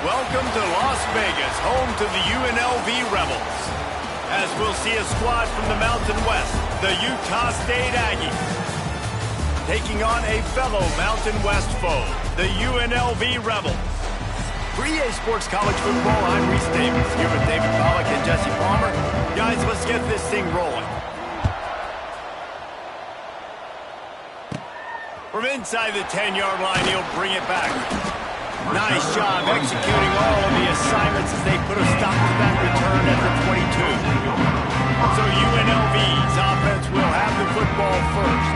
Welcome to Las Vegas, home to the UNLV Rebels. As we'll see a squad from the Mountain West, the Utah State Aggies, taking on a fellow Mountain West foe, the UNLV Rebels. For EA Sports College Football, I'm Reese Davis, here with David Pollack and Jesse Palmer. Guys, let's get this thing rolling. From inside the 10-yard line, he'll bring it back. Nice job executing all of the assignments as they put a stop to that return at the 22. So UNLV's offense will have the football first.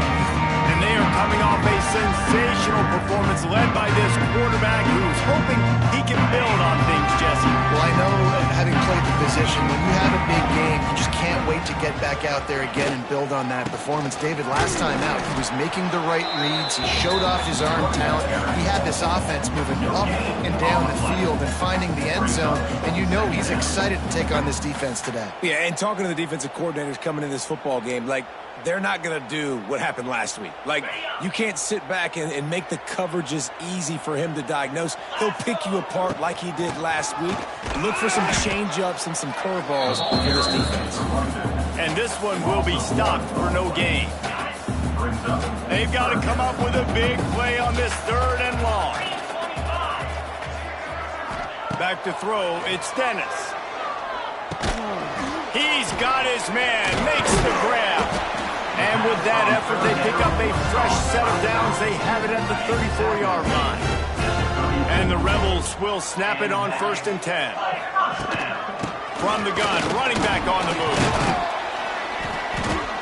And they are coming off a sensational performance led by this quarterback who's hoping he can build on things, Jesse. Well, I know, having played the position, when you have a big game, you just can't wait to get back out there again and build on that performance. David, last time out, he was making the right reads. He showed off his arm talent. He had this offense moving up and down the field and finding the end zone. And you know he's excited to take on this defense today. Yeah, and talking to the defensive coordinators coming in this football game, they're not going to do what happened last week. You can't sit back and make the coverages easy for him to diagnose. He'll pick you apart like he did last week. Look for some change-ups and some curveballs for this defense. And this one will be stopped for no gain. They've got to come up with a big play on this 3rd and long. Back to throw, it's Dennis. He's got his man, makes the grab. And with that effort, they pick up a fresh set of downs. They have it at the 34-yard line. And the Rebels will snap it on 1st and 10. From the gun, running back on the move.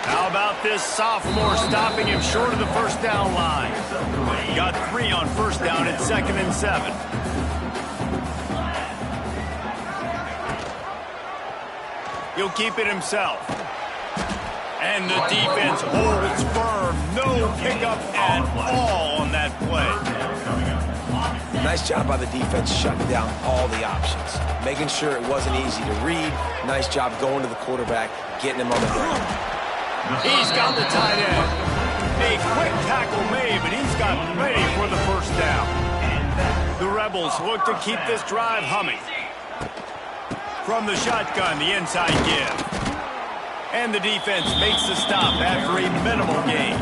How about this sophomore stopping him short of the 1st down line? Got 3 on 1st down at 2nd and 7. He'll keep it himself. And the defense holds firm. No pickup at all on that play. Nice job by the defense shutting down all the options. Making sure it wasn't easy to read. Nice job going to the quarterback, getting him on the ground. He's got the tight end. A quick tackle made, but he's got plenty for the 1st down. The Rebels look to keep this drive humming. From the shotgun, the inside give. And the defense makes the stop after a minimal gain.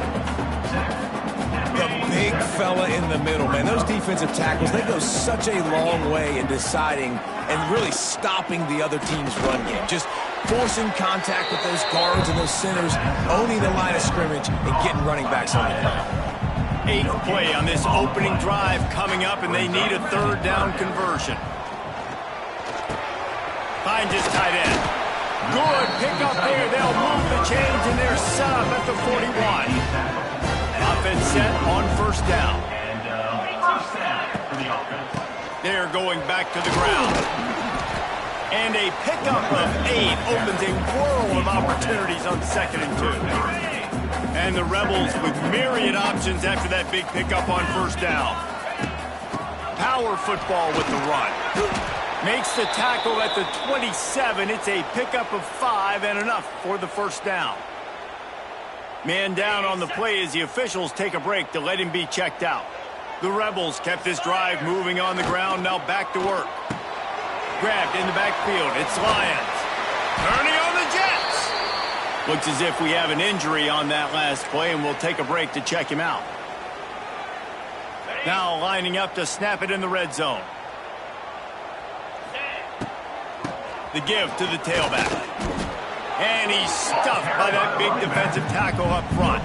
The big fella in the middle, man. Those defensive tackles, they go such a long way in deciding and really stopping the other team's run game. Just forcing contact with those guards and those centers, owning the line of scrimmage, and getting running backs on the ground. 8th play on this opening drive coming up, and they need a 3rd down conversion. Finds his tight end. Good pickup there. They'll move the chains, and they're set up at the 41. Offense set on 1st down. They're going back to the ground. And a pickup of 8 opens a world of opportunities on 2nd and 2. And the Rebels with myriad options after that big pickup on 1st down. Power football with the run. Makes the tackle at the 27. It's a pickup of 5 and enough for the 1st down. Man down on the play as the officials take a break to let him be checked out. The Rebels kept this drive moving on the ground, now back to work. Grabbed in the backfield. It's Lyons. Turning on the Jets. Looks as if we have an injury on that last play, and we'll take a break to check him out. Now lining up to snap it in the red zone. The give to the tailback. And he's stuffed by that big defensive tackle up front.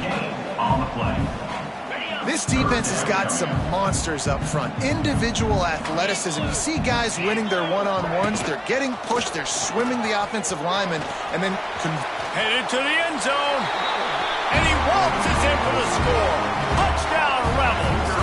This defense has got some monsters up front. Individual athleticism. You see guys winning their one-on-ones. They're getting pushed. They're swimming the offensive lineman. And then headed to the end zone. And he waltzes in for the score. Touchdown, Rebels.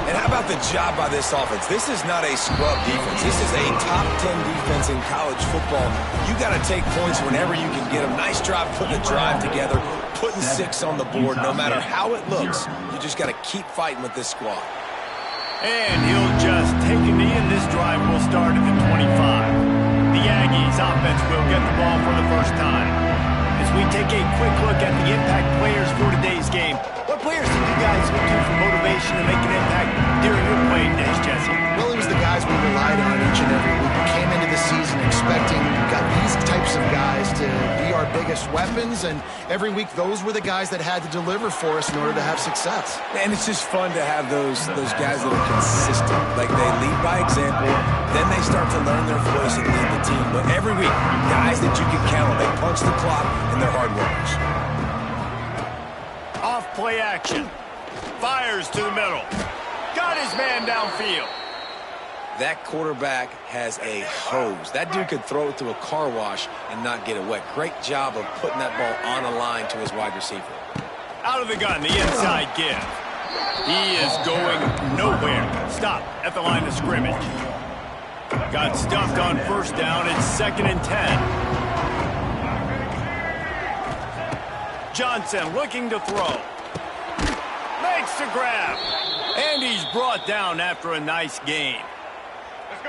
And how about the job by this offense? This is not a scrub defense. This is a top 10 defense in college football. You got to take points whenever you can get them. Nice job putting the drive together, putting 6 on the board. No matter how it looks, you just got to keep fighting with this squad. And he'll just take a knee, and this drive will start at the 25. The Aggies offense will get the ball for the 1st time. As we take a quick look at the impact players for today's game, what players did you guys look to for motivation to make an impact during your playing days, Jesse? Well, it was the guys biggest weapons, and every week those were the guys that had to deliver for us in order to have success. And it's just fun to have those guys that are consistent. Like, they lead by example, then they start to learn their voice and lead the team. But every week, guys that you can count on, they punch the clock, and they're hard workers. Off play action. Fires to the middle. Got his man downfield. That quarterback has a hose. That dude could throw it through a car wash and not get it wet. Great job of putting that ball on a line to his wide receiver. Out of the gun, the inside give. He is going nowhere. Stop at the line of scrimmage. Got stuffed on first down. It's 2nd and 10. Johnson looking to throw. Makes the grab. And he's brought down after a nice gain.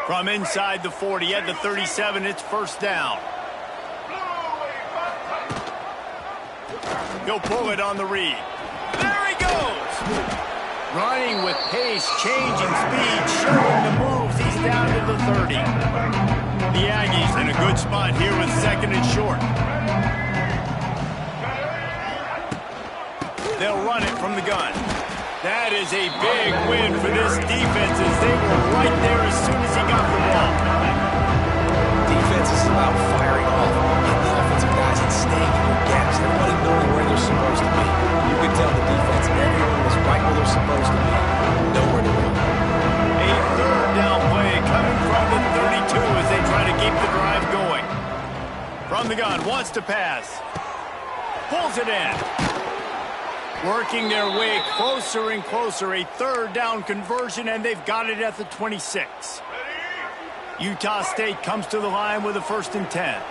From inside the 40 at the 37, it's 1st down. He'll pull it on the read. There he goes! Running with pace, changing speed, showing the moves. He's down to the 30. The Aggies in a good spot here with 2nd and short. They'll run it from the gun. That is a big win for this defense as they were right there as soon as he got the ball. Defense is about firing off, getting the offensive guys and staying in their gaps. Everybody knowing where they're supposed to be. You can tell the defense, everyone was right where they're supposed to be. Nowhere to run. A 3rd down play coming from the 32 as they try to keep the drive going. From the gun, wants to pass. Pulls it in. Working their way closer and closer. A 3rd down conversion, and they've got it at the 26. Utah State comes to the line with a 1st and 10.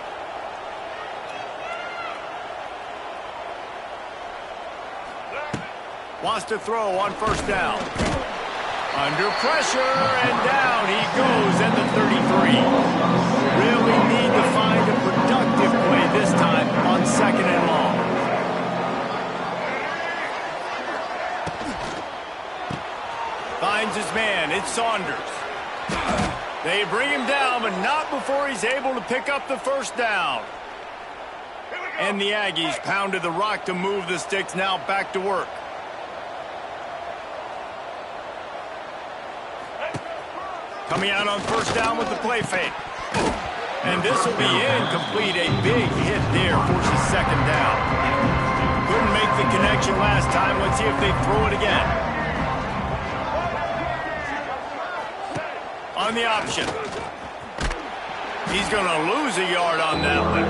Wants to throw on 1st down. Under pressure, and down he goes at the 33. Really need to find a productive play this time on 2nd and long. Finds his man. It's Saunders. They bring him down, but not before he's able to pick up the 1st down. And the Aggies pounded the rock to move the sticks, now back to work. Coming out on 1st down with the play fake. And this will be incomplete. A big hit there forces 2nd down. Couldn't make the connection last time. Let's see if they throw it again. On the option. He's going to lose a yard on that one.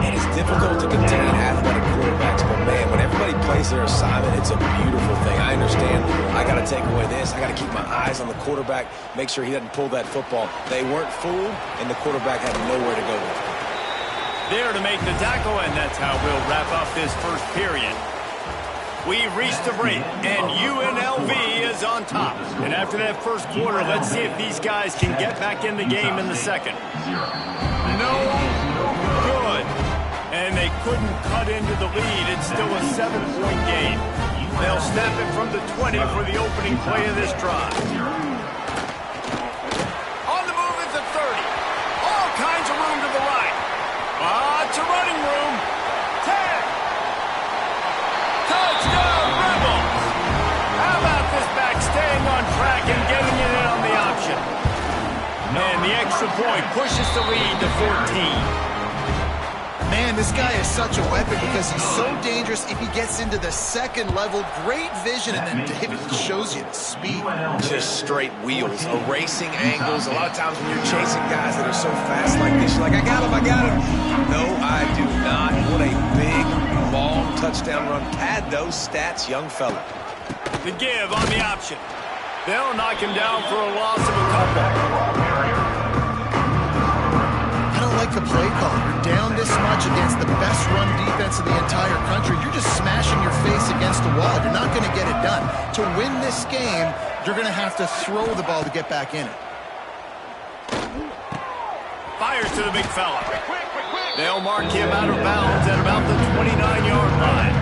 It is difficult to contain athletic quarterbacks, but man, when everybody plays their assignment, it's a beautiful thing. I understand. I got to take away this. I got to keep my eyes on the quarterback, make sure he doesn't pull that football. They weren't fooled, and the quarterback had nowhere to go with it. There to make the tackle, and that's how we'll wrap up this 1st period. We've reached the break, and UNLV is on top. And after that 1st quarter, let's see if these guys can get back in the game in the 2nd. No good. And they couldn't cut into the lead. It's still a 7-point game. They'll snap it from the 20 for the opening play of this drive. On the move is the 30. All kinds of room to the right. Lots of running room. 10. Touchdown, Rebels! How about this back staying on track and getting it in on the option? And the extra point pushes the lead to 14. Man, this guy is such a weapon because he's so dangerous if he gets into the 2nd level. Great vision, and then David shows you the speed. Just straight wheels, erasing angles. A lot of times when you're chasing guys that are so fast like this, you're like, I got him. No, I do not. What a big, long touchdown run. Pad those stats, young fella. The give on the option. They'll knock him down for a loss of a couple. I don't like the play call. You're down this much against the best run defense in the entire country. You're just smashing your face against the wall. You're not going to get it done. To win this game, you're going to have to throw the ball to get back in it. Fires to the big fella. They'll mark him out of bounds at about the 29-yard line.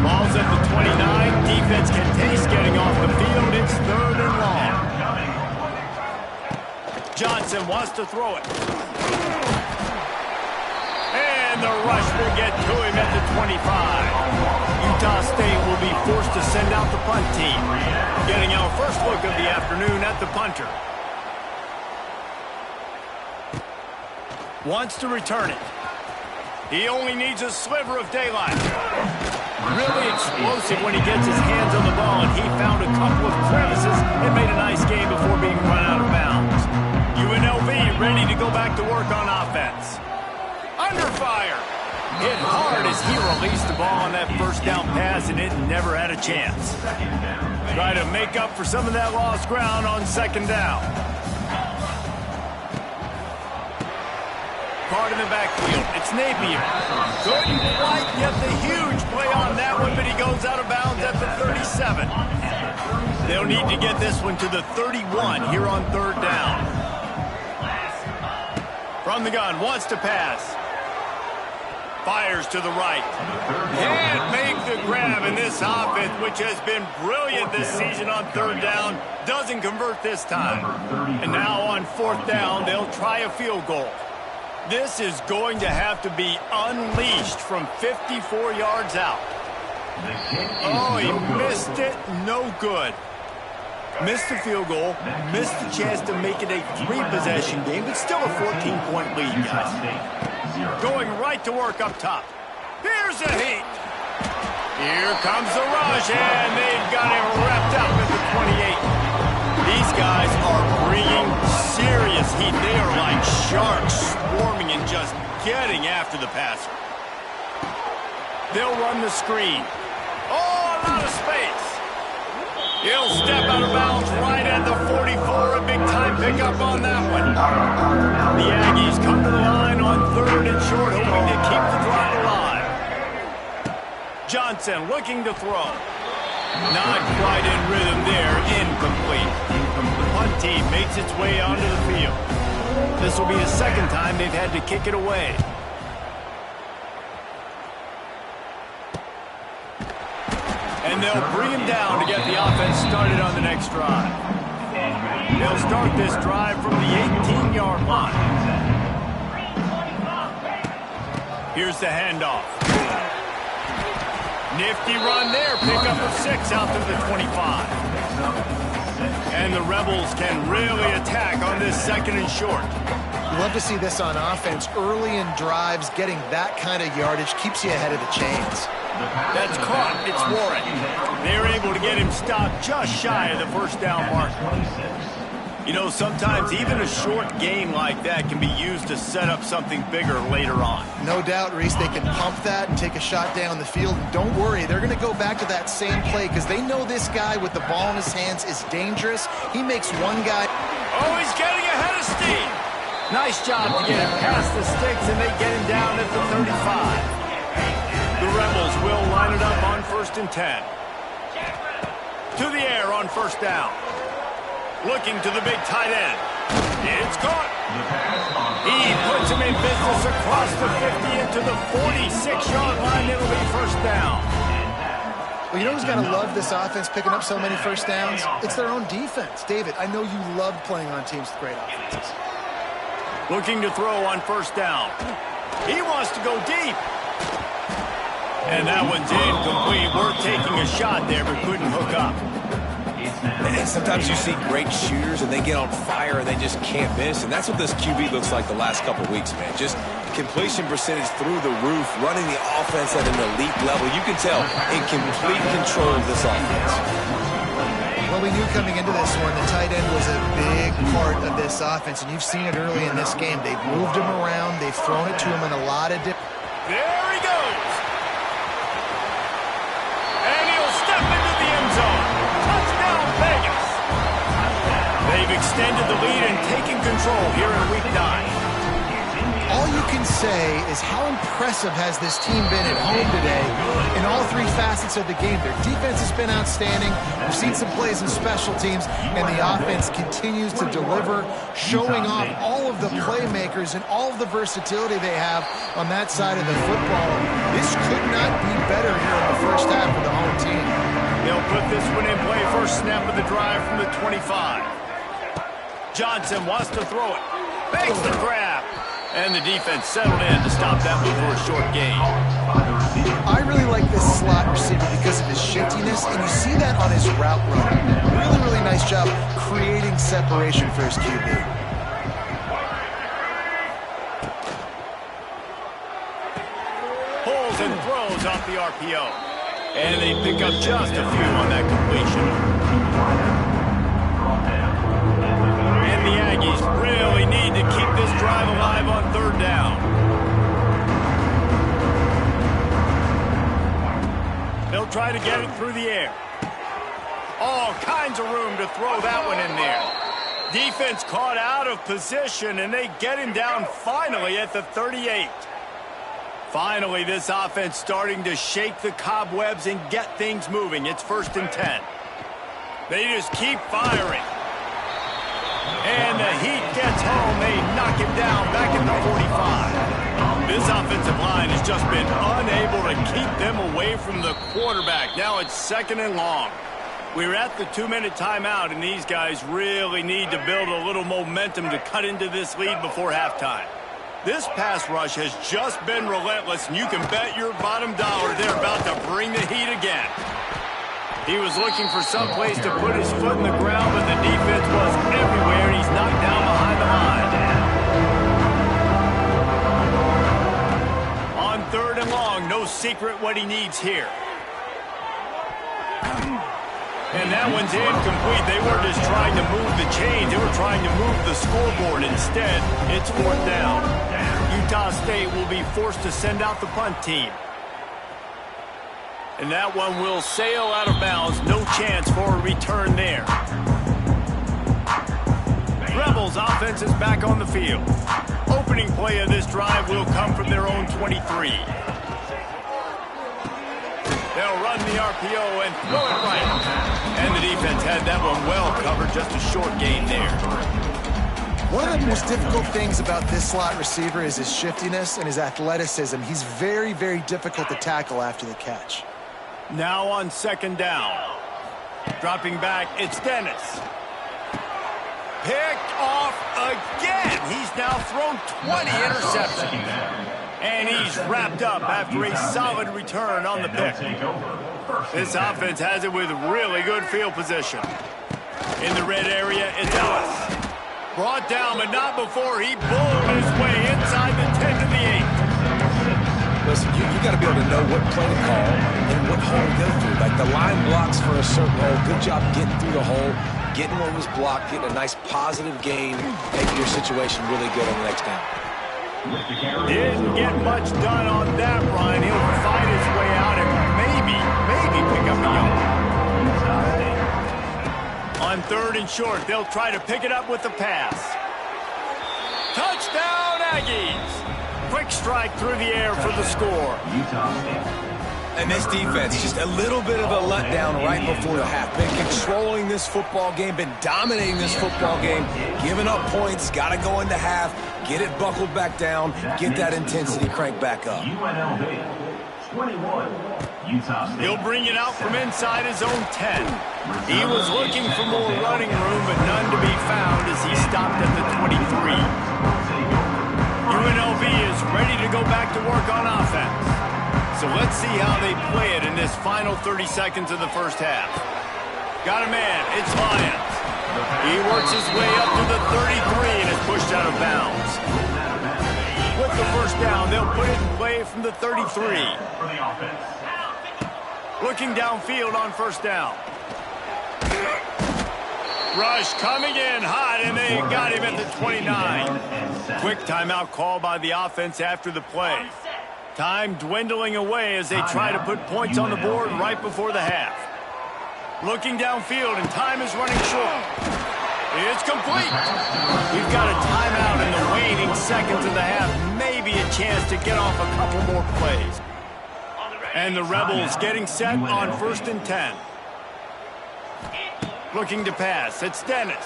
Ball's at the 29. Defense can taste getting off the field. It's 3rd and long. Johnson wants to throw it. And the rush will get to him at the 25. Utah State will be forced to send out the punt team. Getting our first look of the afternoon at the punter. Wants to return it. He only needs a sliver of daylight. Really explosive when he gets his hands on the ball, and he found a couple of crevices and made a nice game before being run out of bounds. UNLV ready to go back to work on offense. Under fire. Hit hard as he released the ball on that first down pass, and it never had a chance. Try to make up for some of that lost ground on second down. Card in the backfield. It's Napier. Couldn't quite get the huge play on that one, but he goes out of bounds at the 37. They'll need to get this one to the 31 here on third down. From the gun, wants to pass. Fires to the right. Can't make the grab in this offense, which has been brilliant this season on third down. Doesn't convert this time. And now on fourth down, they'll try a field goal. This is going to have to be unleashed from 54 yards out. Oh, he missed it. No good. Missed the field goal. Missed the chance to make it a three-possession game, but still a 14-point lead, guys. Going right to work up top. Here's a heat. Here comes the rush, and they've got him wrapped up at the 28. These guys are bringing serious heat. They are like sharks swarming and just getting after the passer. They'll run the screen. Oh, a lot of space. He'll step out of bounds right at the 44. A big-time pickup on that one. The Aggies come to the line on third and short, hoping to keep the drive alive. Johnson looking to throw. Not quite in rhythm there. Incomplete. The punt team makes its way onto the field. This will be the second time they've had to kick it away. And they'll bring him down to get the offense started on the next drive. They'll start this drive from the 18-yard line. Here's the handoff. Nifty run there. Pickup of 6 out to the 25. And the Rebels can really attack on this second and short. You love to see this on offense. Early in drives, getting that kind of yardage keeps you ahead of the chains. That's caught. It's Warren. They're able to get him stopped just shy of the first down mark. You know, sometimes even a short game like that can be used to set up something bigger later on. No doubt, Reese, they can pump that and take a shot down the field. And don't worry, they're going to go back to that same play because they know this guy with the ball in his hands is dangerous. He makes one guy. Oh, he's getting ahead of steam. Nice job to get him past the sticks, and they get him down at the 35. The Rebels will line it up on 1st and 10. To the air on first down. Looking to the big tight end. It's caught. He puts him in business across the 50 into the 46-yard line. It'll be first down. Well, you know who's got to love this offense picking up so many first downs? It's their own defense. David, I know you love playing on teams with great offenses. Looking to throw on first down. He wants to go deep. And that one's incomplete. We're taking a shot there, but couldn't hook up. And sometimes you see great shooters, and they get on fire, and they just can't miss. And that's what this QB looks like the last couple weeks, man. Just completion percentage through the roof, running the offense at an elite level. You can tell in complete control of this offense. Well, we knew coming into this one the tight end was a big part of this offense, and you've seen it early in this game. They've moved him around. They've thrown it to him in a lot of different... There he goes. And he'll step into the end zone. Touchdown, Vegas. They've extended the lead and taken control here in Week 9. All you can say is how impressive has this team been at home today in all three facets of the game. Their defense has been outstanding. We've seen some plays in special teams, and the offense continues to deliver, showing off all of the playmakers and all of the versatility they have on that side of the football. This could not be better here in the first half of the home team. They'll put this one in play. First snap of the drive from the 25. Johnson wants to throw it. Makes the grab. And the defense settled in to stop that move for a short gain. I really like this slot receiver because of his shiftiness, and you see that on his route run. Really, really nice job creating separation for his QB. Pulls and throws off the RPO. And they pick up just a few on that completion. And the Aggies really need to keep this drive alive on third down. They'll try to get it through the air. All kinds of room to throw that one in there. Defense caught out of position, and they get him down finally at the 38. Finally, this offense starting to shake the cobwebs and get things moving. It's 1st and 10. They just keep firing. And the heat gets home. They knock him down back at the 45. This offensive line has just been unable to keep them away from the quarterback. Now it's 2nd and long. We're at the 2-minute timeout, and these guys really need to build a little momentum to cut into this lead before halftime. This pass rush has just been relentless, and you can bet your bottom dollar they're about to bring the heat again. He was looking for some place to put his foot in the ground, but the defense was everywhere, and he's knocked down behind the line. On 3rd and long, no secret what he needs here. And that one's incomplete. They weren't just trying to move the chains. They were trying to move the scoreboard. Instead, it's 4th down. Utah State will be forced to send out the punt team. And that one will sail out of bounds. No chance for a return there. Rebels offense is back on the field. Opening play of this drive will come from their own 23. They'll run the RPO and throw it right. And the defense had that one well covered, just a short gain there. One of the most difficult things about this slot receiver is his shiftiness and his athleticism. He's very, very difficult to tackle after the catch. Now on 2nd down. Dropping back, it's Dennis. Picked off again. He's now thrown 20 interceptions. And he's wrapped up after a solid return on the pick. This offense has it with really good field position. In the red area, it's Ellis. Brought down, but not before he bowled his way inside the 10 to the 8. Listen, you got to be able to know what play to call and what hole to go through. Like the line blocks for a certain hole. Good job getting through the hole, getting what was blocked, getting a nice positive gain, making your situation really good on the next down. Didn't get much done on that run. He'll fight his way out and maybe pick up a yard. On 3rd and short, they'll try to pick it up with the pass. Touchdown, Aggies! Quick strike through the air for the score. And this defense, just a little bit of a letdown right before the half. Been controlling this football game, been dominating this football game, giving up points, got to go into half, get it buckled back down, get that intensity cranked back up. UNLV, 21, Utah State. He'll bring it out from inside his own 10. He was looking for more running room, but none to be found as he stopped at the 23. UNLV is ready to go back to work on offense. So let's see how they play it in this final 30 seconds of the first half. Got a man, it's Lyons. He works his way up to the 33 and is pushed out of bounds. With the first down, they'll put it in play from the 33. Looking downfield on 1st down. Rush coming in hot, and they got him at the 29. Quick timeout call by the offense after the play. Time dwindling away as they try to put points on the board right before the half. Looking downfield, and time is running short. It's complete. We've got a timeout in the waning seconds of the half. Maybe a chance to get off a couple more plays. And the Rebels getting set on 1st and 10. Looking to pass. It's Dennis.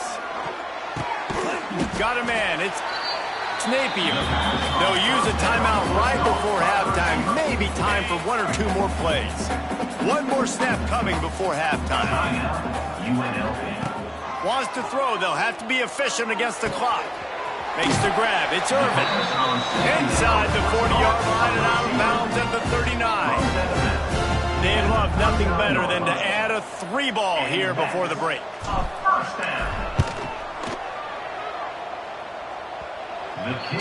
Got a man. It's Napier. They'll use a timeout right before halftime. Maybe time for 1 or 2 more plays. One more snap coming before halftime. Wants to throw. They'll have to be efficient against the clock. Makes the grab. It's Irvin. Inside the 40-yard line and out of bounds at the 39. They'd love nothing better than to add a 3-ball here before the break. First down.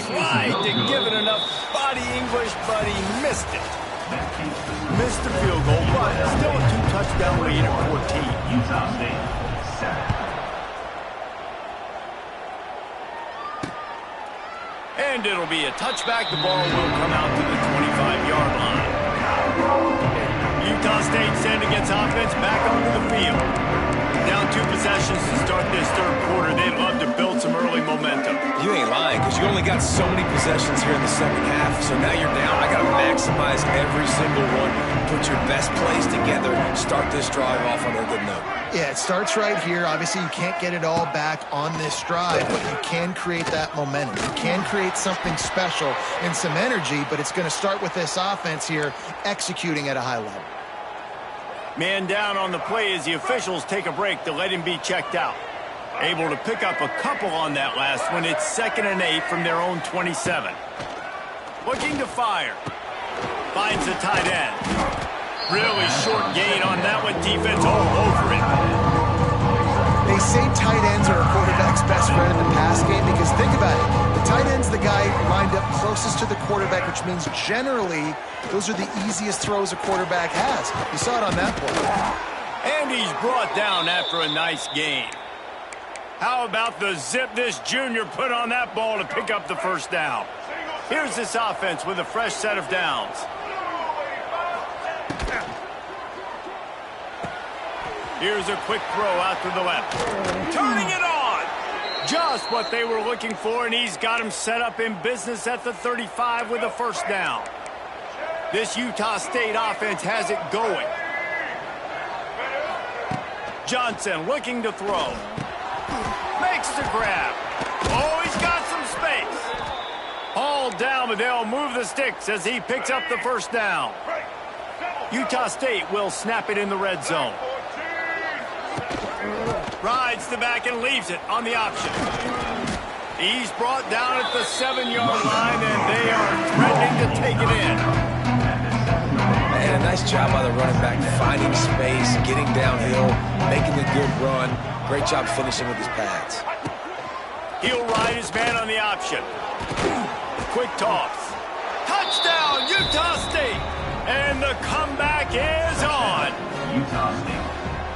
Tried to give it enough body English, but he missed it. Missed the field goal, but still a 2-touchdown lead at 14. Utah State, 7. And it'll be a touchback. The ball will come out to the 25-yard line. Utah State sending its offense back onto the field. Down 2 possessions to start this third quarter. They'd love to build some early momentum. You ain't lying, because you only got so many possessions here in the second half. So now you're down. I got to maximize every single one. Put your best plays together. Start this drive off on a good note. Yeah, it starts right here. Obviously, you can't get it all back on this drive, but you can create that momentum. You can create something special and some energy, but it's going to start with this offense here executing at a high level. Man down on the play as the officials take a break to let him be checked out. Able to pick up a couple on that last one. It's 2nd and 8 from their own 27. Looking to fire. Finds the tight end. Really short gain on that one. Defense all over it. They say tight ends are a quarterback's best friend in the pass game because think about it. The tight end's the guy lined up closest to the quarterback, which means generally those are the easiest throws a quarterback has. You saw it on that play. And he's brought down after a nice gain. How about the zip this junior put on that ball to pick up the first down? Here's this offense with a fresh set of downs. Here's a quick throw out to the left. Turning it on. Just what they were looking for, and he's got him set up in business at the 35 with a first down. This Utah State offense has it going. Johnson looking to throw. Makes the grab. Oh, he's got some space. All down, but they'll move the sticks as he picks up the first down. Utah State will snap it in the red zone. Rides the back and leaves it on the option. He's brought down at the 7-yard line, and they are threatening to take it in. Man, nice job by the running back, finding space, getting downhill, making a good run. Great job finishing with his pads. He'll ride his man on the option. Quick toss. Touchdown, Utah State! And the comeback is on. Utah State.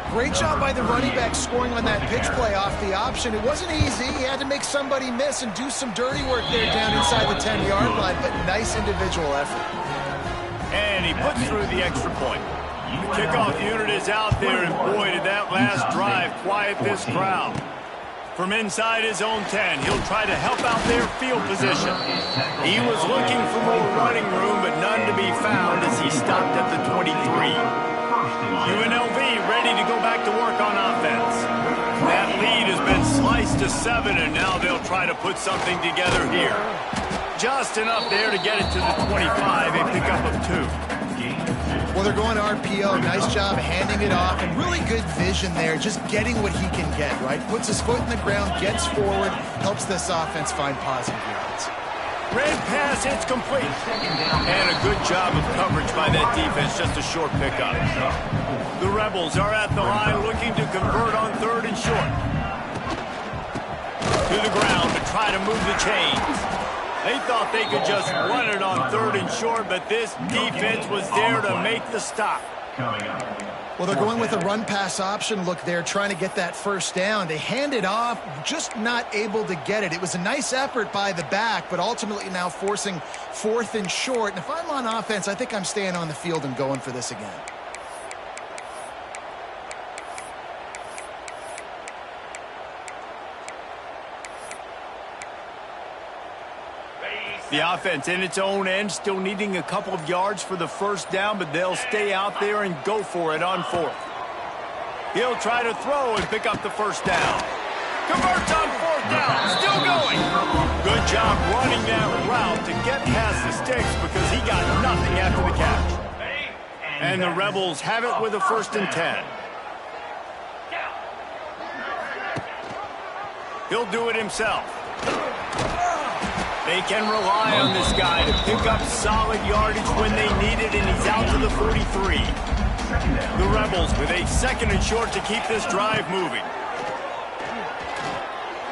Great job by the running back scoring on that pitch play off the option. It wasn't easy. He had to make somebody miss and do some dirty work there down inside the 10-yard line, but nice individual effort. And he puts through the extra point. The kickoff unit is out there, and boy, did that last drive quiet this crowd. From inside his own 10, he'll try to help out their field position. He was looking for more running room, but none to be found as he stopped at the 23. UNLV ready to go back to work on offense. That lead has been sliced to 7, and now they'll try to put something together here. Just enough there to get it to the 25, a pickup of 2. Well, they're going to RPO. Nice job handing it off, and really good vision there, just getting what he can get, right? Puts his foot in the ground, gets forward, helps this offense find positive yards. Red pass, it's complete. And a good job of coverage by that defense, just a short pickup. The Rebels are at the line looking to convert on 3rd and short. To the ground to try to move the chains. They thought they could just run it on 3rd and short, but this defense was there to make the stop. Well, they're going with a run-pass option. Look, they're trying to get that first down. They hand it off, just not able to get it. It was a nice effort by the back, but ultimately now forcing 4th and short. And if I'm on offense, I think I'm staying on the field and going for this again. The offense in its own end, still needing a couple of yards for the first down, but they'll stay out there and go for it on 4th. He'll try to throw and pick up the first down. Converts on 4th down, still going. Good job running that route to get past the sticks because he got nothing after the catch. And the Rebels have it with a 1st and 10. He'll do it himself. They can rely on this guy to pick up solid yardage when they need it, and he's out to the 43. The Rebels with a 2nd and short to keep this drive moving.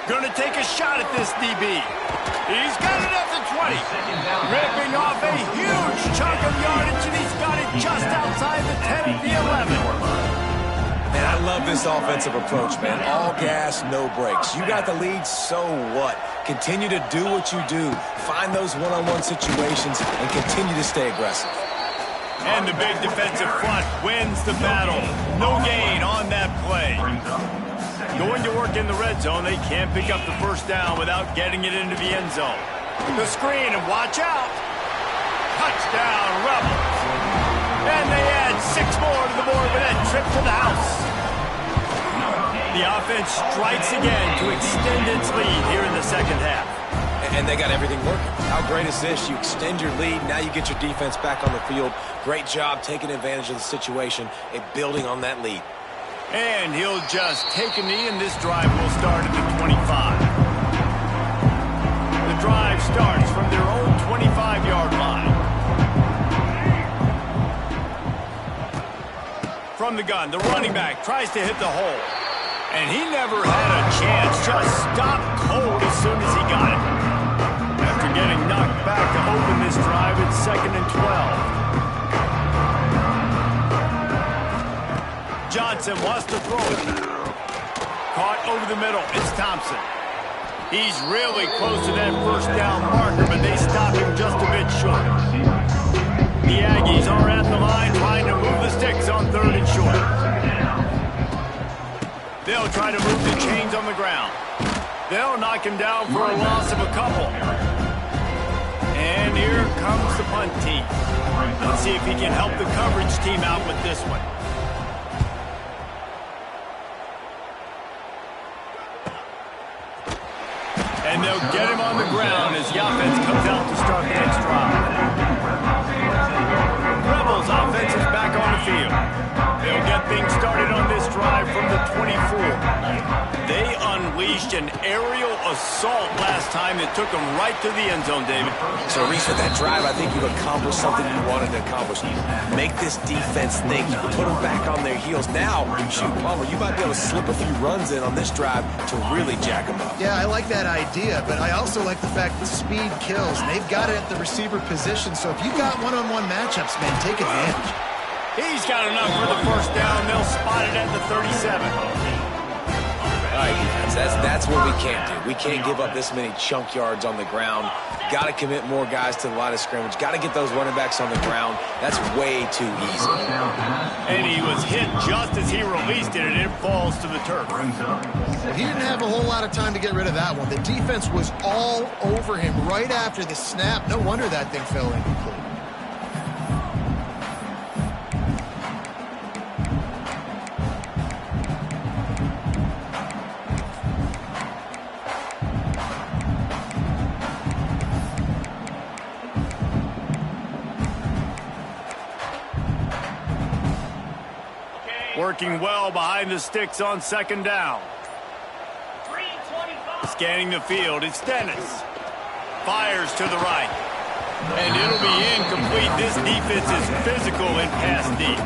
Going to take a shot at this DB. He's got it at the 20. Ripping off a huge chunk of yardage, and he's got it just outside the 10 of the 11. Man, I love this offensive approach, man. All gas, no brakes. You got the lead, so what? Continue to do what you do. Find those one-on-one situations and continue to stay aggressive. And the big defensive front wins the battle. No gain on that play. Going to work in the red zone. They can't pick up the first down without getting it into the end zone. The screen, and watch out. Touchdown, Rebels. And they add 6 more to the board with that trip to the house. The offense strikes again to extend its lead here in the second half. And they got everything working. How great is this? You extend your lead. Now you get your defense back on the field. Great job taking advantage of the situation and building on that lead. And he'll just take a knee, and this drive will start at the 25. The drive starts from their own 25-yard line. From the gun, the running back tries to hit the hole. And he never had a chance, just stopped cold as soon as he got it. After getting knocked back to open this drive, it's 2nd and 12. Johnson wants to throw it. Caught over the middle, it's Thompson. He's really close to that first down marker, but they stop him just a bit short. The Aggies are at the line trying to move the sticks on 3rd and short. They'll try to move the chains on the ground. They'll knock him down for a loss of a couple. And here comes the punt team. Let's see if he can help the coverage team out with this one. And they'll get him on the ground as the offense comes out to start the next drive. Rebels offense is back on the field. They'll get things started on this drive from the 24. They unleashed an aerial assault last time that took them right to the end zone, David. So, Reese, with that drive, I think you've accomplished something you wanted to accomplish. Make this defense think. Put them back on their heels. Now, shoot, Palmer, you might be able to slip a few runs in on this drive to really jack them up. Yeah, I like that idea, but I also like the fact that speed kills, and they've got it at the receiver position. So if you got one-on-one matchups, man, take advantage. He's got enough for the first down. They'll spot it at the 37. All right, defense, that's what we can't do. We can't give up this many chunk yards on the ground. Got to commit more guys to the line of scrimmage. Got to get those running backs on the ground. That's way too easy. And he was hit just as he released it, and it falls to the turf. He didn't have a whole lot of time to get rid of that one. The defense was all over him right after the snap. No wonder that thing fell incomplete. Working well behind the sticks on 2nd down. Scanning the field, it's Dennis. Fires to the right. And it'll be incomplete. This defense is physical and pass deep.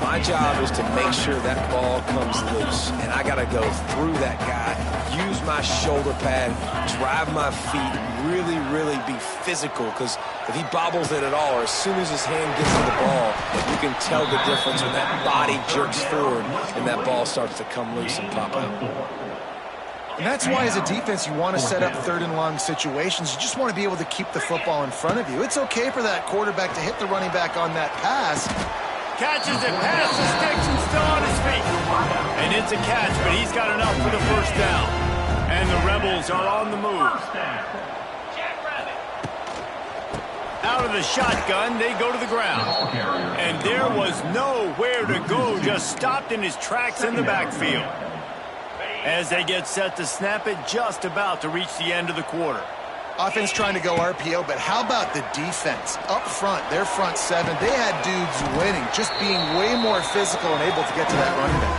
My job is to make sure that ball comes loose. And I got to go through that guy, use my shoulder pad, drive my feet, really be physical. Because if he bobbles it at all, or as soon as his hand gets to the ball, you can tell the difference when that body jerks forward and that ball starts to come loose and pop out. And that's why, as a defense, you want to set up 3rd and long situations. You just want to be able to keep the football in front of you. It's okay for that quarterback to hit the running back on that pass. Catches it past the sticks and still on his feet. And it's a catch, but he's got enough for the first down. And the Rebels are on the move. Out of the shotgun, they go to the ground. And there was nowhere to go, just stopped in his tracks in the backfield. As they get set to snap it, just about to reach the end of the quarter. Offense trying to go RPO, but how about the defense? Up front, their front 7, they had dudes winning, just being way more physical and able to get to that running back.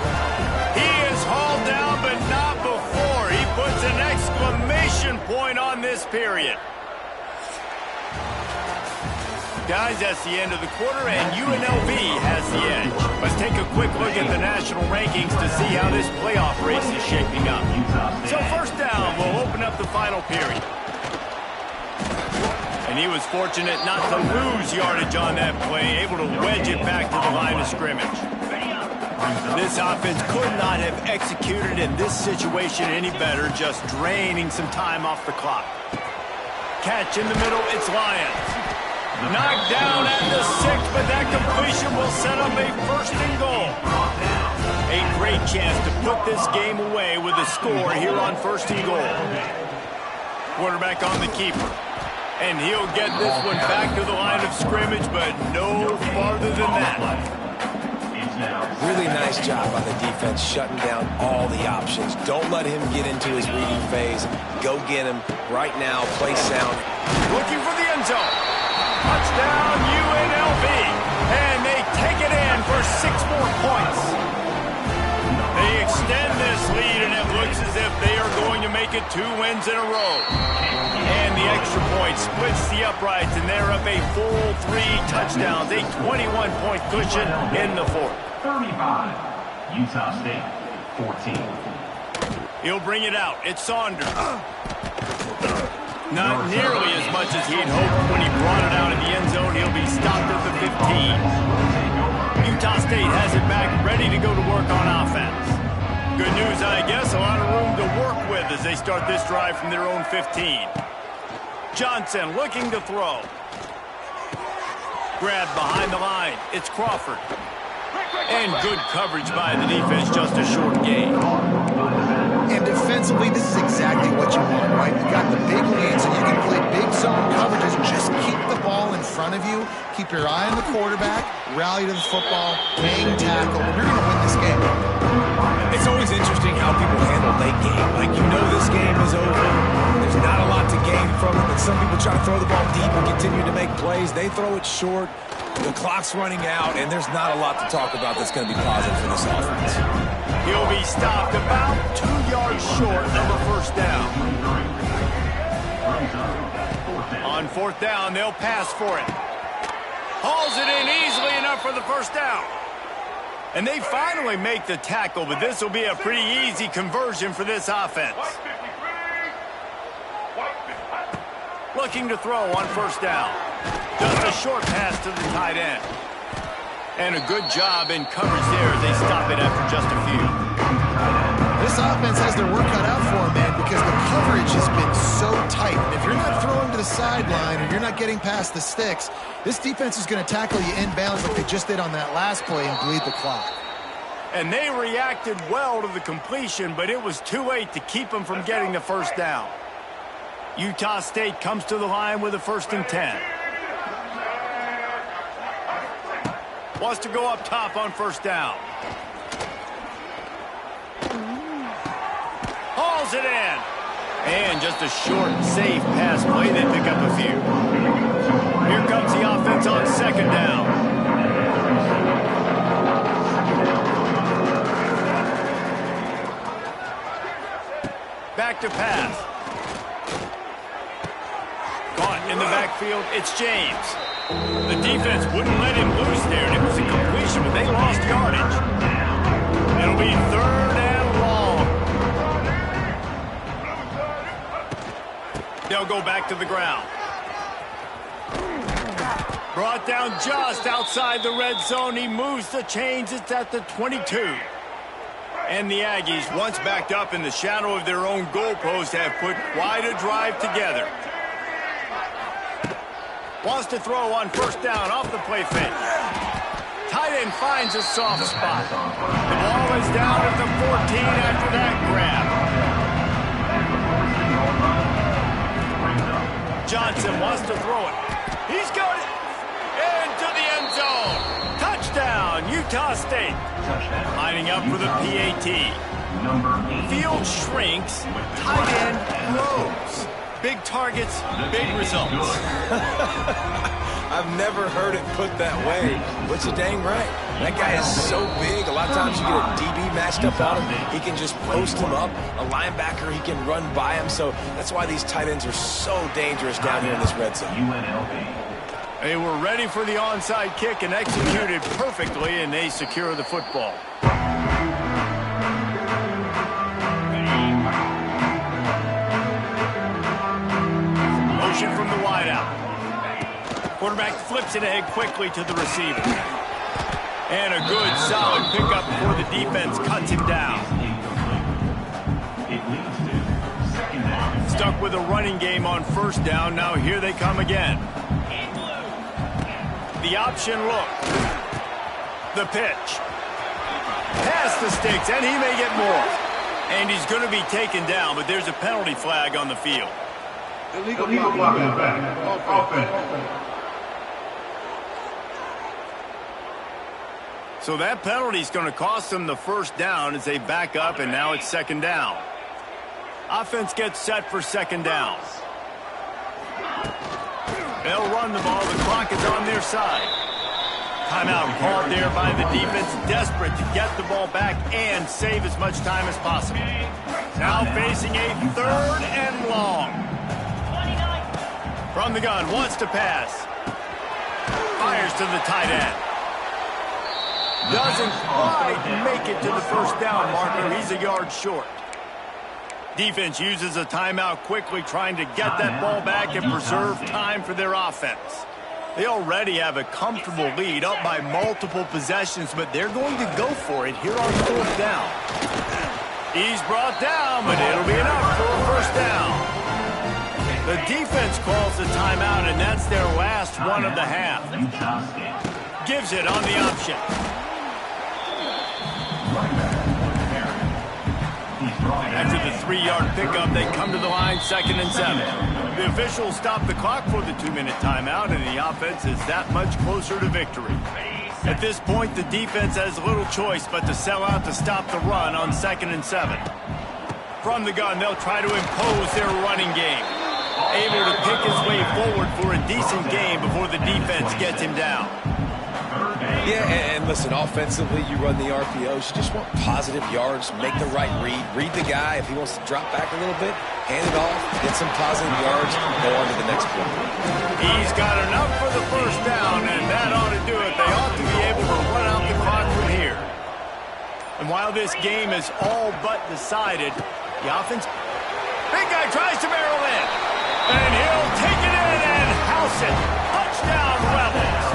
He is hauled down, but not before. He puts puts an exclamation point on this period. Guys, that's the end of the quarter, and UNLV has the edge. Let's take a quick look at the national rankings to see how this playoff race is shaping up. So first down, we'll open up the final period. And he was fortunate not to lose yardage on that play, able to wedge it back to the line of scrimmage. This offense could not have executed in this situation any better, just draining some time off the clock. Catch in the middle, it's Lions. Knocked down at the 6, but that completion will set up a first and goal. A great chance to put this game away with a score here on first and goal. Quarterback on the keeper. And he'll get this one back to the line of scrimmage, but no farther than that. Really nice job by the defense shutting down all the options. Don't let him get into his reading phase. Go get him right now. Play sound. Looking for the end zone. Touchdown UNLV. And they take it in for 6 more points. They extend this lead, and it looks as if they are going to make it 2 wins in a row. And the extra point splits the uprights, and they're up a full 3 touchdowns, a 21-point cushion in the 4th. 35, Utah State, 14. He'll bring it out. It's Saunders. Not nearly as much as he'd hoped when he brought it out in the end zone. He'll be stopped at the 15. Utah State has it back, ready to go to work on offense. Good news, I guess, a lot of room to work with as they start this drive from their own 15. Johnson looking to throw. Grabbed behind the line. It's Crawford. And good coverage by the defense, just a short gain. And defensively, this is exactly what you want, right? You got the big leads, and you can play big zone coverages. Just keep the ball in front of you. Keep your eye on the quarterback. Rally to the football. Hang tackle. You're going to win this game. It's always interesting how people handle late game. Like, you know this game is over. There's not a lot to gain from it, but some people try to throw the ball deep and continue to make plays. They throw it short. The clock's running out, and there's not a lot to talk about that's going to be positive for this offense. He'll be stopped about 2 yards short of a first down. On 4th down, they'll pass for it. Hauls it in easily enough for the first down. And they finally make the tackle, but this will be a pretty easy conversion for this offense. Looking to throw on first down. Just a short pass to the tight end. And a good job in coverage there as they stop it after just a few. This offense has their work cut out for them, man, because the coverage has been so tight. And if you're not throwing to the sideline and you're not getting past the sticks, this defense is going to tackle you inbounds like they just did on that last play and bleed the clock. And they reacted well to the completion, but it was too late to keep them from getting the first down. Utah State comes to the line with a 1st and 10. Wants to go up top on first down. Hauls it in. And just a short, safe pass play. They pick up a few. Here comes the offense on 2nd down. Back to pass. Caught in the backfield. It's James. The defense wouldn't let him loose there, and it was a completion, but they lost yardage. It'll be 3rd and long. They'll go back to the ground. Brought down just outside the red zone. He moves the chains. It's at the 22. And the Aggies, once backed up in the shadow of their own goalpost, have put quite a drive together. Wants to throw on first down off the play fake. Tight end finds a soft spot. The ball is down at the 14 after that grab. Johnson wants to throw it. He's got it. Into the end zone. Touchdown, Utah State. Lining up for the PAT. Field shrinks. Tight end grows. Big targets, big results. I've never heard it put that way, but you're dang right. That guy is so big. A lot of times you get a DB matched up on him. He can just post him up. A linebacker, he can run by him. So that's why these tight ends are so dangerous down here in this red zone. UNLV. They were ready for the onside kick and executed perfectly, and they secure the football. Motion from the wideout. Quarterback flips it ahead quickly to the receiver. And a good, solid pickup before the defense cuts him down. Stuck with a running game on first down. Now here they come again. The option look. The pitch. Past the sticks, and he may get more. And he's going to be taken down, but there's a penalty flag on the field. Illegal blocking the back. Offense. So that penalty is going to cost them the first down as they back up, and now it's second down. Offense gets set for second down. They'll run the ball. The clock is on their side. Timeout called there by the defense, desperate to get the ball back and save as much time as possible. Now facing a third and long. From the gun, wants to pass. Fires to the tight end. Doesn't quite make it to the first down marker. He's a yard short. Defense uses a timeout quickly, trying to get that ball back and preserve time for their offense. They already have a comfortable lead, up by multiple possessions, but they're going to go for it here on fourth down. He's brought down, but it'll be enough for a first down. The defense calls the timeout, and that's their last one of the half. Gives it on the option. After the 3-yard pickup, they come to the line, 2nd and 7. The officials stop the clock for the 2-minute timeout, and the offense is that much closer to victory. At this point, the defense has little choice but to sell out to stop the run on 2nd and 7. From the gun, they'll try to impose their running game. Able to pick his way forward for a decent game before the defense gets him down. Yeah, and listen, offensively, you run the RPOs. You just want positive yards, make the right read. Read the guy. If he wants to drop back a little bit, hand it off, get some positive yards, go on to the next play. He's got enough for the first down, and that ought to do it. They ought to be able to run out the clock from here. And while this game is all but decided, the offense... Big guy tries to barrel in. And he'll take it in and house it. Touchdown, Rebels.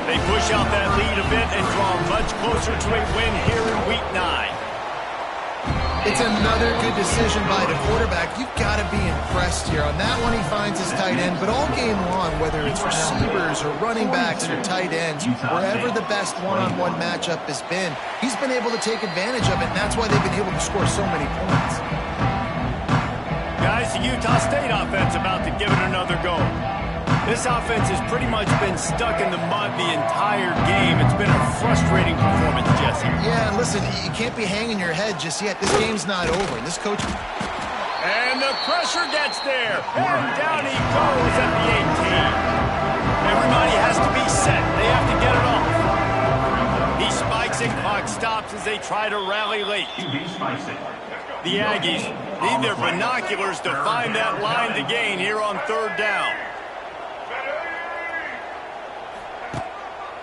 They push out that lead a bit and draw much closer to a win here in Week 9. It's another good decision by the quarterback. You've got to be impressed here. On that one, he finds his tight end. But all game long, whether it's receivers or running backs or tight ends, wherever the best one-on-one matchup has been, he's been able to take advantage of it, and that's why they've been able to score so many points. Guys, the Utah State offense about to give it another go. This offense has pretty much been stuck in the mud the entire game. It's been a frustrating performance, Jesse. Yeah, and listen, you can't be hanging your head just yet. This game's not over. And this coach... And the pressure gets there. And down he goes at the 18. Everybody has to be set. They have to get it off. He spikes and clock stops as they try to rally late. The Aggies need their binoculars to find that line to gain here on third down.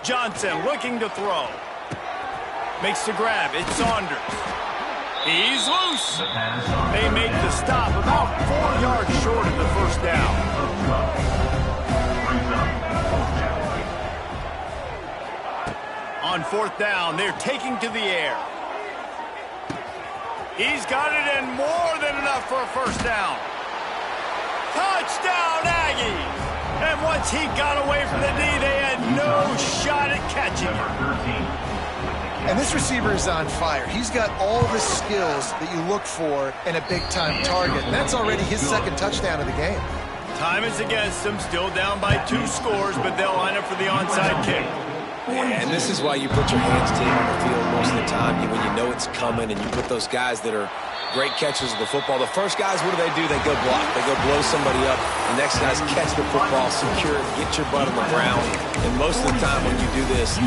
Johnson looking to throw. Makes the grab. It's Saunders. He's loose. They make the stop about 4 yards short of the first down. On fourth down, they're taking to the air. He's got it in more than enough for a first down. Touchdown, Aggies! And once he got away from the knee, they had no shot at catching him. And this receiver is on fire. He's got all the skills that you look for in a big-time target. And that's already his second touchdown of the game. Time is against them, still down by 2 scores, but they'll line up for the onside kick. And this is why you put your hands team on the field most of the time when you know it's coming, and you put those guys that are great catchers of the football. The first guys, what do? They go block. They go blow somebody up. The next guys catch the football, secure it, get your butt on the ground. And most of the time when you do this,